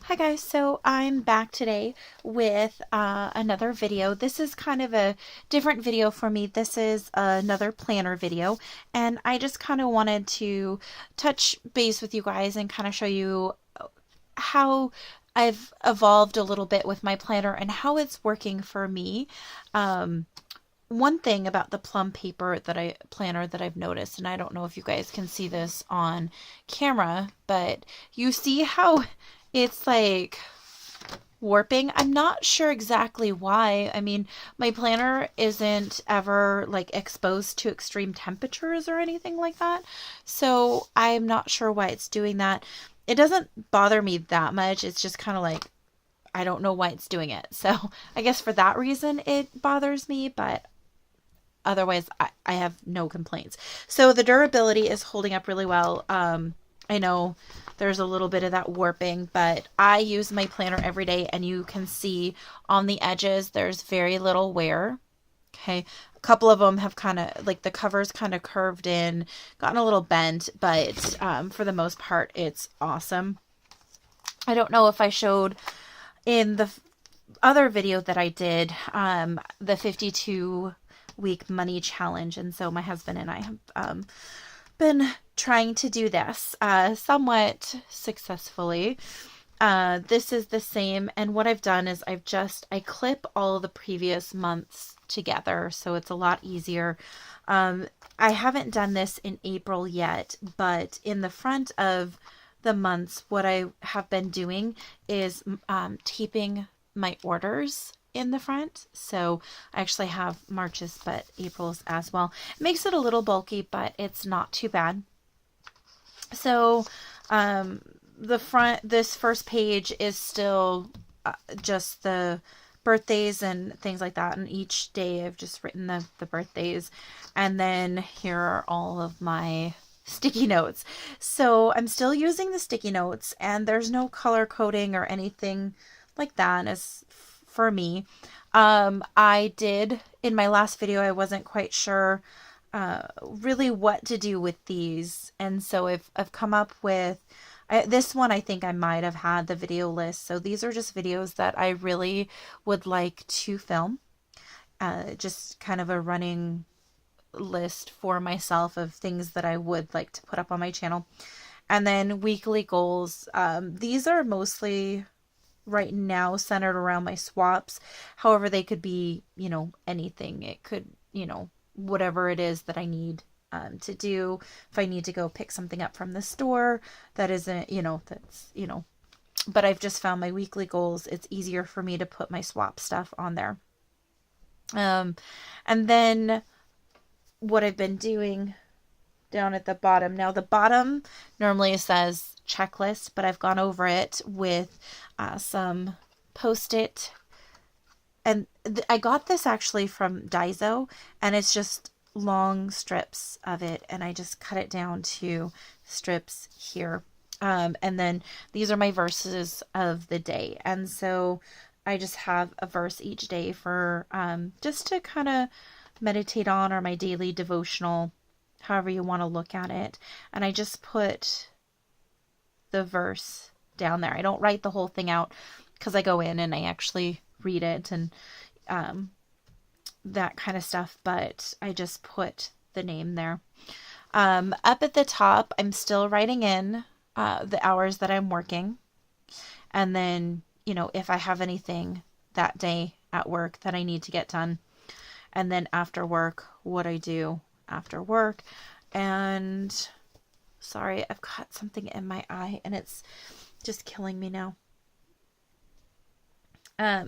Hi guys, so I'm back today with another video. This is kind of a different video for me. This is another planner video, and I just kind of wanted to touch base with you guys and kind of show you how I've evolved a little bit with my planner and how it's working for me. One thing about the Plum paper planner that I've noticed, and I don't know if you guys can see this on camera, but you see how it's like warping. I'm not sure exactly why. I mean, my planner isn't ever like exposed to extreme temperatures or anything like that. So I'm not sure why it's doing that. It doesn't bother me that much. It's just kind of like, I don't know why it's doing it. So I guess for that reason it bothers me, but otherwise I have no complaints. So the durability is holding up really well. I know there's a little bit of that warping, but I use my planner every day, and you can see on the edges there's very little wear. Okay, a couple of them have kind of like the covers kind of curved in, gotten a little bent, but for the most part it's awesome. I don't know if I showed in the other video that I did, the 52-week money challenge, and so my husband and I have been trying to do this somewhat successfully. This is the same, and what I've done is I clip all the previous months together, so it's a lot easier. I haven't done this in April yet, but in the front of the months, what I have been doing is taping my orders in the front. So I actually have March's, but April's as well. It makes it a little bulky, but it's not too bad. So this first page is still just the birthdays and things like that. And each day I've just written the birthdays. And then here are all of my sticky notes. So I'm still using the sticky notes, and there's no color coding or anything like that as for me. I did in my last video, I wasn't quite sure really what to do with these, and so I've come up with this one. I think I might have had the video list, so these are just videos that I really would like to film, just kind of a running list for myself of things that I would like to put up on my channel. And then weekly goals, these are mostly right now centered around my swaps. However, they could be, anything. It could, whatever it is that I need to do. If I need to go pick something up from the store that isn't, but I've just found my weekly goals, it's easier for me to put my swap stuff on there. And then what I've been doing down at the bottom. Now the bottom normally says checklist, but I've gone over it with some Post-it. And I got this actually from Daiso, and it's just long strips of it, and I just cut it down to strips here. And then these are my verses of the day. And so I just have a verse each day for just to kind of meditate on, or my daily devotional, however you want to look at it. And I just put the verse down there. I don't write the whole thing out because I go in and I actually read it and that kind of stuff, but I just put the name there. Up at the top, I'm still writing in the hours that I'm working, and then if I have anything that day at work that I need to get done, and then after work, what I do after work. And sorry, I've got something in my eye and it's just killing me now.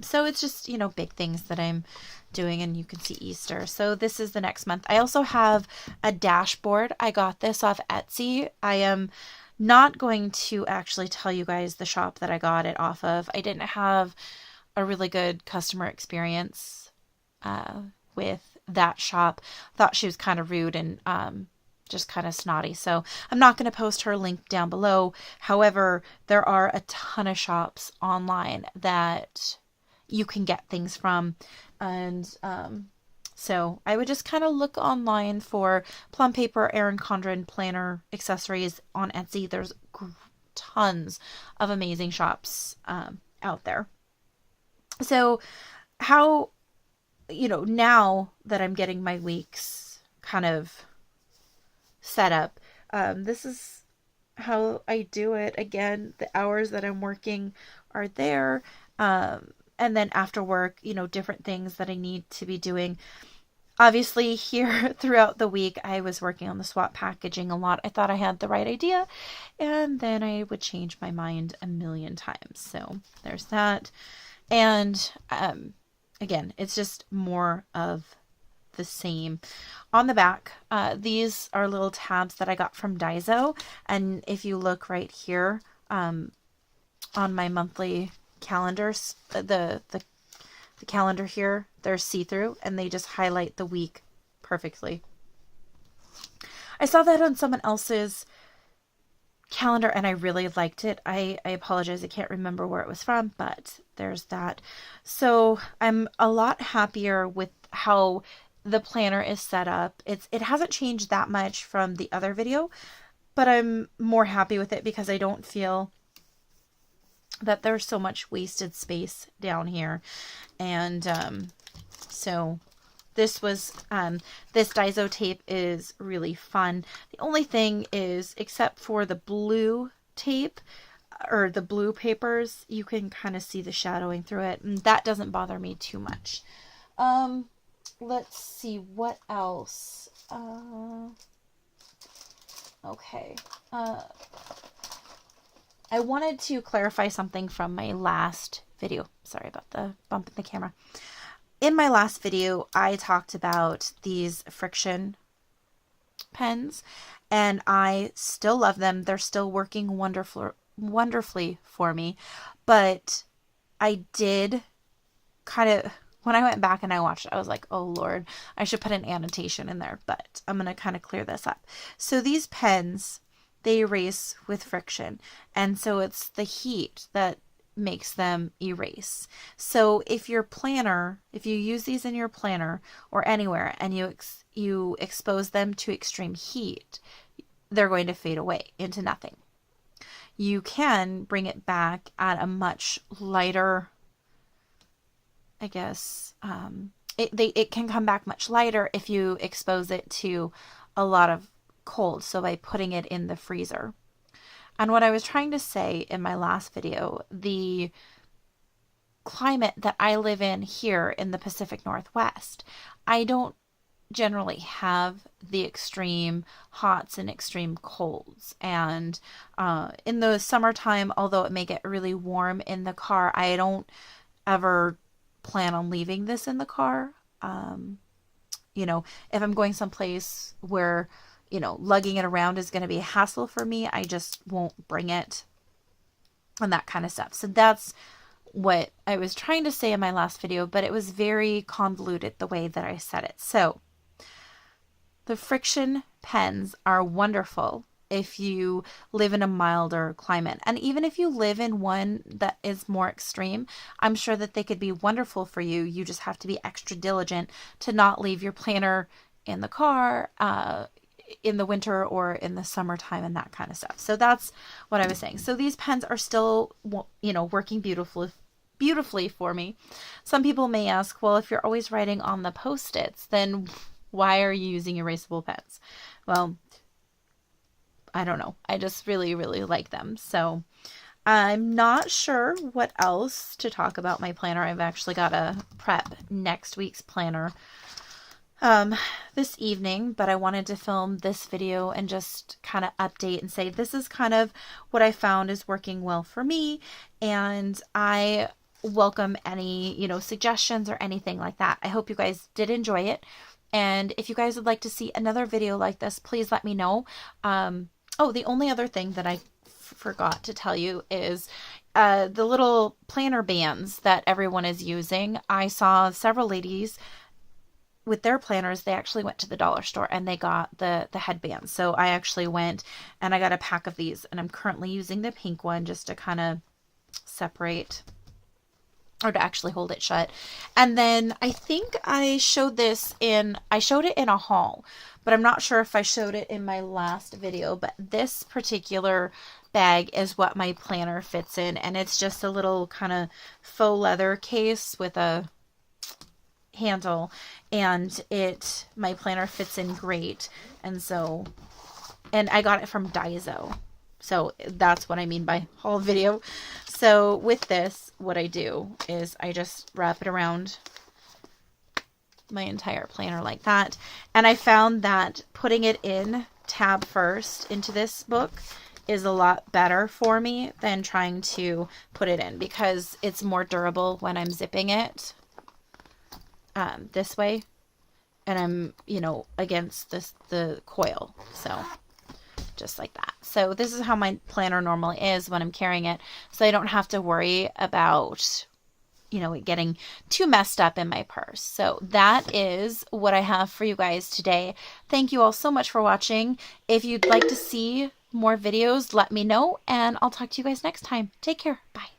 So it's just, big things that I'm doing, and you can see Easter. So this is the next month. I also have a dashboard. I got this off Etsy. I am not going to actually tell you guys the shop that I got it off of. I didn't have a really good customer experience with that shop. Thought she was kind of rude and just kind of snotty. So I'm not going to post her link down below. However, there are a ton of shops online that you can get things from. And so I would just kind of look online for Plum paper, Erin Condren planner accessories on Etsy. There's tons of amazing shops out there. So how, now that I'm getting my weeks kind of set up, this is how I do it. Again, the hours that I'm working are there. And then after work, different things that I need to be doing. Obviously, here throughout the week, I was working on the swap packaging a lot. I thought I had the right idea, and then I would change my mind a million times. So there's that. And again, it's just more of the same. On the back, these are little tabs that I got from Daiso. And if you look right here on my monthly calendars, the calendar here, they're see-through and they just highlight the week perfectly. I saw that on someone else's calendar and I really liked it. I apologize, I can't remember where it was from, but there's that. So I'm a lot happier with how the planner is set up. It hasn't changed that much from the other video, but I'm more happy with it because I don't feel that there's so much wasted space down here. And so this was this Daiso tape is really fun. The only thing is, except for the blue tape or the blue papers, you can kind of see the shadowing through it, and that doesn't bother me too much. Let's see what else. Okay. I wanted to clarify something from my last video. Sorry about the bump in the camera. In my last video, I talked about these friction pens, and I still love them. They're still working wonderfully for me. But I did kind of, when I went back and I watched it, I was like, oh Lord, I should put an annotation in there, but I'm going to kind of clear this up. So these pens, they erase with friction, and so it's the heat that makes them erase. So if your planner, if you use these in your planner or anywhere and you expose them to extreme heat, they're going to fade away into nothing. You can bring it back at a much lighter, I guess, it can come back much lighter if you expose it to a lot of cold, so by putting it in the freezer. And what I was trying to say in my last video, the climate that I live in here in the Pacific Northwest, I don't generally have the extreme hots and extreme colds. And in the summertime, although it may get really warm in the car, I don't ever plan on leaving this in the car. If I'm going someplace where lugging it around is going to be a hassle for me, I just won't bring it and that kind of stuff. So that's what I was trying to say in my last video, but it was very convoluted the way that I said it. So the friction pens are wonderful if you live in a milder climate. And even if you live in one that is more extreme, I'm sure that they could be wonderful for you. You just have to be extra diligent to not leave your planner in the car, in the winter or in the summertime and that kind of stuff. So that's what I was saying. So these pens are still, working beautifully for me. Some people may ask, well, if you're always writing on the Post-its, then why are you using erasable pens? Well, I don't know. I just really, really like them. So I'm not sure what else to talk about my planner. I've actually got to prep next week's planner this evening, but I wanted to film this video and just kind of update and say this is kind of what I found is working well for me, and I welcome any suggestions or anything like that. I hope you guys did enjoy it, and if you guys would like to see another video like this, please let me know. Oh, the only other thing that I forgot to tell you is the little planner bands that everyone is using. I saw several ladies with their planners. They actually went to the dollar store and they got the headbands. So I actually went and I got a pack of these, and I'm currently using the pink one just to kind of separate, or to actually hold it shut. And then I think I showed it in a haul, but I'm not sure if I showed it in my last video. But this particular bag is what my planner fits in, and it's just a little kind of faux leather case with a handle, and my planner fits in great. And I got it from Daiso. So that's what I mean by haul video. So with this, what I do is I just wrap it around my entire planner like that. And I found that putting it in tab first into this book is a lot better for me than trying to put it in, because it's more durable when I'm zipping it this way, and I'm, against the coil. So just like that. So this is how my planner normally is when I'm carrying it, so I don't have to worry about it getting too messed up in my purse. So that is what I have for you guys today. Thank you all so much for watching. If you'd like to see more videos, let me know, and I'll talk to you guys next time. Take care. Bye.